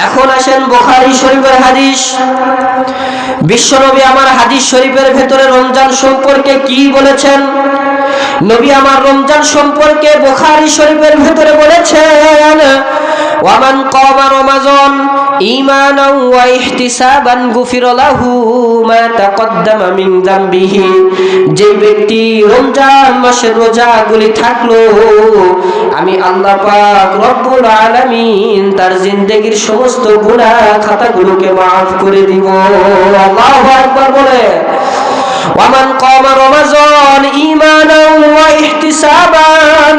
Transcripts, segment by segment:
এখন আসেন বুখারী শরীফের হাদিস। বিশ্বনবী আমার হাদিস শরীফের ভেতরে রমজান সম্পর্কে কি বলেছেন? নবী আমার রমজান সম্পর্কে বুখারী শরীফের ভেতরে বলেছেন, ওয়ামান কামা রমাযান ঈমানান ওয়া ইহতিসাবান গুফিরা লাহু মা তাকদ্দামা মিন যামবিহি। যে ব্যক্তি রমজান মাসের রোজাগুলি থাকলো, আমি আল্লাহ পাক রব্বুল আলামিন তার জিন্দেগীর সমস্ত গুনাহ খাতাগুলোকে মাফ করে দিব। আল্লাহু আকবার বলে। ওয়ামান কামা রমাযান ঈমানান ওয়া ইহতিসাবান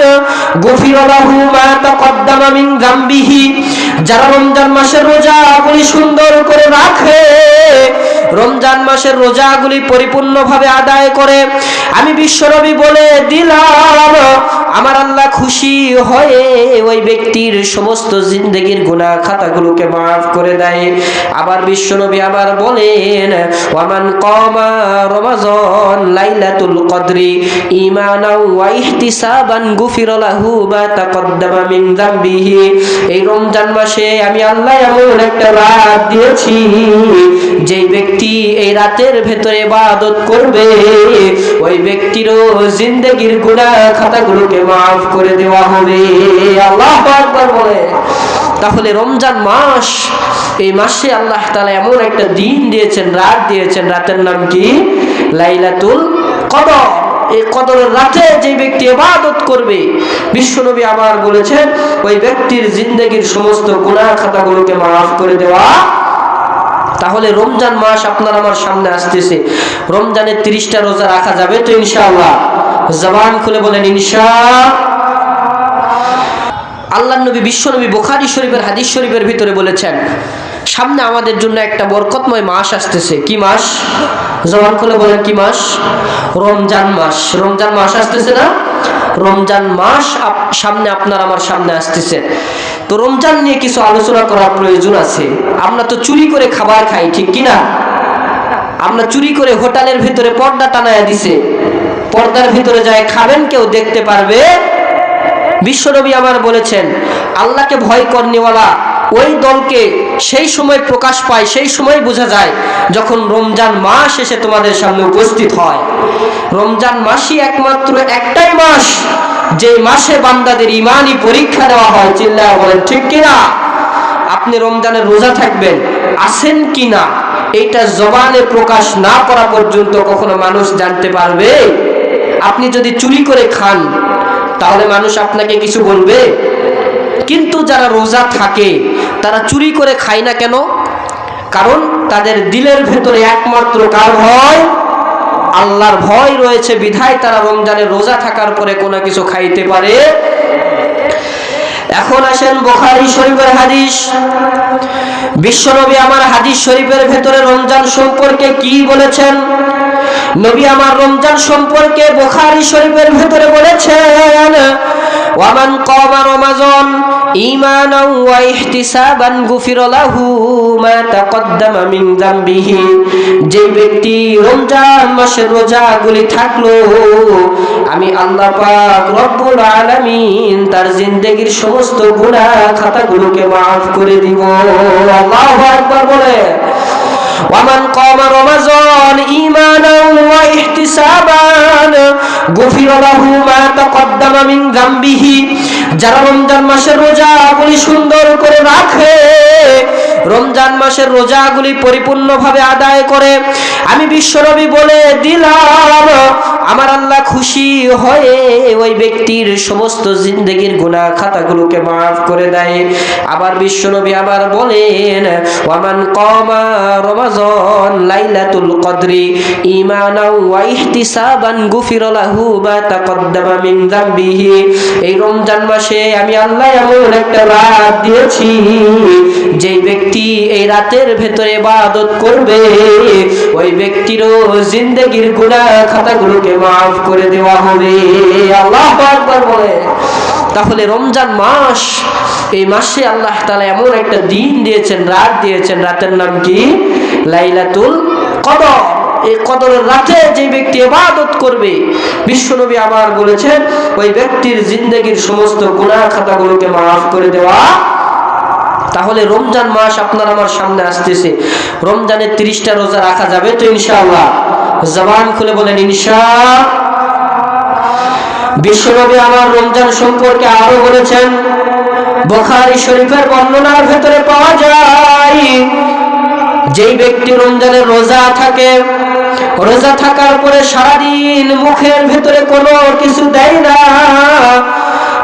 গুফিরা লাহু মা তাকদ্দামা মিন যামবিহি। যারা রমজান মাসের রোজাগুলি সুন্দর করে রাখে, রমজান মাসের রোজাগুলি পরিপূর্ণভাবে আদায় করে, আমি বিশ্বনবী বলে দিলাম আমার আল্লাহ খুশি হয়ে ওই ব্যক্তির সমস্ত জিন্দেগীর গুনাহ খাতাগুলোকে মাফ করে দেয়। আবার বিশ্বনবী আবার বলেন, ওয়ামান কামা রমাযান লাইলাতুল কদরি ঈমানান ওয়া ইহতিসাবান গুফিরা লাহু মা তাকদ্দামা মিন যামবিহি। এই রমজান মাসে আমি আল্লাহ এমন একটা রাত দিয়েছি, যে ব্যক্তি এই রাতের ভেতরে ইবাদত করবে, ওই ব্যক্তিরও জিন্দেগীর গুনাহ খাতাগুলোকে মাফ করে দেওয়া হবে। আল্লাহু আকবার বলে। তাহলে রমজান মাস, এই মাসে আল্লাহ তাআলা এমন একটা দিন দিয়েছেন, রাত দিয়েছেন, রাতের নাম কি? লাইলাতুল কদর। এই কদরের রাতে যে ব্যক্তি ইবাদত করবে, বিশ্বনবী আবার বলেছেন ওই ব্যক্তির জিন্দেগীর সমস্ত গুনাহ খাতাগুলোকে মাফ করে দেওয়া। তাহলে রমজান মাস আপনার আমার সামনে আসতেছে, রমজানের 30টা রোজা রাখা যাবে তো ইনশাআল্লাহ? জবান খুলে বলেন ইনশাআল্লাহ। আল্লাহর নবী বিশ্বনবী বুখারী শরীফের হাদিস শরীফের ভিতরে বলেছেন, সামনে আমাদের জন্য একটা বরকতময় মাস আসতেছে। কি মাস? জবান খুলে বলেন কি মাস? রমজান মাস। রমজান মাস আসতেছে না? রমজান মাস সামনে আপনার আমার সামনে আসতেছে। তো রমজান নিয়ে কিছু আলোচনা করার প্রয়োজন আছে। আমরা তো চুরি করে খাবার খাই, ঠিক কিনা? আমরা চুরি করে হোটেলের ভিতরে পর্দা টানায়া দিছে, পর্দার ভিতরে যায় খাবেন, কেউ দেখতে পারবে? বিশ্বনবী আমার বলেছেন, আল্লাহকে ভয় করনেওয়ালা ওই দলকে সেই সময় প্রকাশ পায়, সেই সময় বোঝা যায় যখন রমজান মাস এসে তোমাদের সামনে উপস্থিত হয়। রমজান মাসই একমাত্র একটাই মাস যে মাসে বান্দাদের ঈমানি পরীক্ষা দেওয়া হয়। চিল্লায়া বলেন ঠিক কিনা? আপনি রমজানের রোজা থাকবেন, আছেন কিনা, এইটা জবানে প্রকাশ না করা পর্যন্ত কখনো মানুষ জানতে পারবে? আপনি যদি চুরি করে খান, তাহলে মানুষ আপনাকে কিছু বলবে? কিন্তু যারা রোজা থাকে তারা চুরি করে খায় না কেন? কারণ তাদের দিলের ভেতরে একমাত্র কার ভয়? আল্লাহর ভয় রয়েছে, বিধায় তারা রমজানের রোজা থাকার পরে কোনো কিছু খাইতে পারে। এখন আসেন বুখারী শরীফের হাদিস। বিশ্বনবী আমার হাদিস শরীফের ভেতরে রমজান সম্পর্কে কি বলেছেন? নবী আমার রমজান সম্পর্কে বুখারী শরীফের ভেতরে বলেছেন, ওয়ামান কামা রমাযান ঈমানান ওয়া ইহতিসাবান গুফিরা লাহু মা তাকদ্দামা মিন যামবিহি। যে ব্যক্তি রমজান মাসের রোজাগুলি থাকলো, আমি আল্লাহ পাক রব্বুল আলামিন তার জিন্দেগীর সমস্ত গুনাহ খাতাগুলোকে মাফ করে দিব। আল্লাহু আকবার বলে। ওয়ামান কামা রমাযান ঈমানান ওয়া ইহতিসাবান গুফিরা লাহু মা তাকদ্দামা মিন যামবিহি। যারা রমজান মাসের রোজাগুলি সুন্দর করে রাখে, রমজান মাসের রোজাগুলি পরিপূর্ণভাবে আদায় করে, আমি বিশ্বনবী বলে দিলাম আমার আল্লাহ খুশি হয়ে ওই ব্যক্তির সমস্ত জিন্দেগীর গুনাহ খাতাগুলোকে মাফ করে দেয়। আবার বিশ্বনবী আবার বলেন, ওয়ামান কামা রমাযান লাইলাতুল কদরি ঈমানান ওয়া ইহতিসাবান গুফিরা লাহু মা তাকদ্দামা মিন যামবিহি। এই রমজান মাসে আমি আল্লাহ এমন একটা রাত দিয়েছি, যে ব্যক্তি এই রাতের ভেতরে ইবাদত করবে, ওই ব্যক্তিরও জিন্দেগীর গুনাহ খাতাগুলোকে মাফ করে দেওয়া হবে। আল্লাহু আকবার বলে। তাহলে রমজান মাস, এই মাসে আল্লাহ তাআলা এমন একটা দিন দিয়েছেন, রাত দিয়েছেন, রাতের নাম কি? লাইলাতুল কদর। এই কদরের রাতে যে ব্যক্তি ইবাদত করবে, বিশ্বনবী আবার বলেছেন ওই ব্যক্তির জিন্দেগীর সমস্ত গুনাহ খাতাগুলোকে মাফ করে দেওয়া তাহলে রমজান মাস আপনার আমার সামনে আসতেছে, রমজানে 30টা রোজা রাখা যাবে তো ইনশাআল্লাহ? জবান খুলে বলেন ইনশাআল্লাহ। বিশ্বনবী আমার রমজান সম্পর্কে আরো বলেছেন, বুখারী শরীফের বর্ণনার ভেতরে পাওয়া যায়, যেই ব্যক্তি রমজানের রোজা থাকে, রোজা থাকার পরে সারাদিন মুখের ভেতরে কোনো কিছু দেয় না,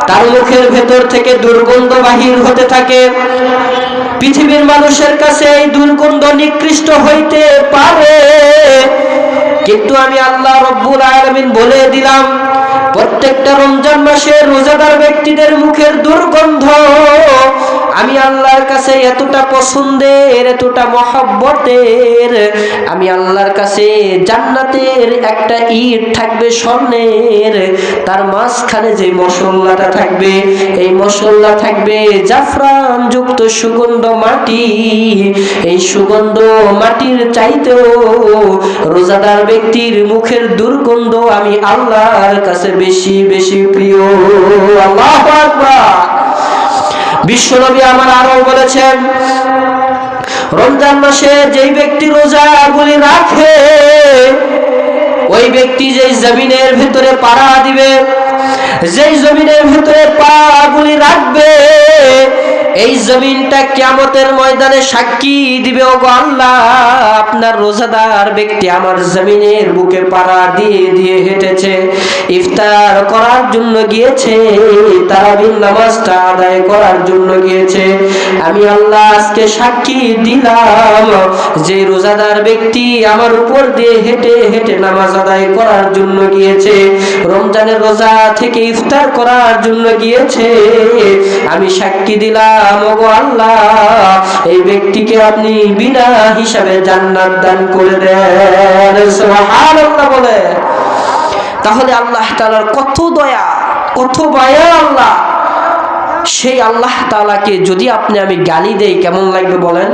তার মুখের ভেতর থেকে দুর্গন্ধ বাহির হতে থাকে। পৃথিবীর মানুষের কাছে এই দুর্গন্ধ নিকৃষ্ট হইতে পারে, কিন্তু আমি আল্লাহ রব্বুল আলামিন বলে দিলাম, প্রত্যেকটা রমজান মাসে রোজাদার ব্যক্তিদের মুখের দুর্গন্ধ আমি আল্লাহর কাছে এতটা পছন্দের, এতটা মহব্বতের, আমি আল্লাহর কাছে জান্নাতের একটা ইট থাকবে স্বর্ণের, তার মাঝখানে যে মশলাটা থাকবে, এই মশলা থাকবে জাফরান যুক্ত সুগন্ধ মাটি। এই সুগন্ধ মাটির চাইতেও রোজাদার ব্যক্তির মুখের দুর্গন্ধ আমি আল্লাহর কাছে বেশি বেশি প্রিয়। আল্লাহু আকবার। বিশ্বনবী আমার আরো বলেছেন, রমজান মাসে যেই ব্যক্তি রোজাগুলি রাখে, ওই ব্যক্তি যেই জমিনের ভেতরে পাড়া দিবে, যেই জমিনের ভেতরে পাগুলি রাখবে, এই জমিনটা কিয়ামতের ময়দানে সাক্ষী দিবে, ওগো আল্লাহ, আপনার রোজাদার ব্যক্তি আমার জমিনের বুকে পাড়া দিয়ে দিয়ে হেঁটেছে, ইফতার করার জন্য গিয়েছে, তারাবির নামাজটা আদায় করার জন্য গিয়েছে। আমি আল্লাহ আজকে সাক্ষী দিলাম যে রোজাদার ব্যক্তি আমার উপর দিয়ে হেঁটে হেঁটে নামাজ আদায় করার জন্য গিয়েছে, রমজানের রোজা থেকে ইফতার করার জন্য গিয়েছে, আমি সাক্ষী দিলাম ওগো আল্লাহ, এই ব্যক্তিকে আপনি বিনা হিসাবে জান্নাত দান করে দেন। সুবহানাল্লাহ বলে। তাহলে আল্লাহ তাআলার কত দয়া, কত মায়া আল্লাহ, সেই আল্লাহ তাআলাকে যদি আপনি আমি গালি দেই কেমন লাগবে বলেন?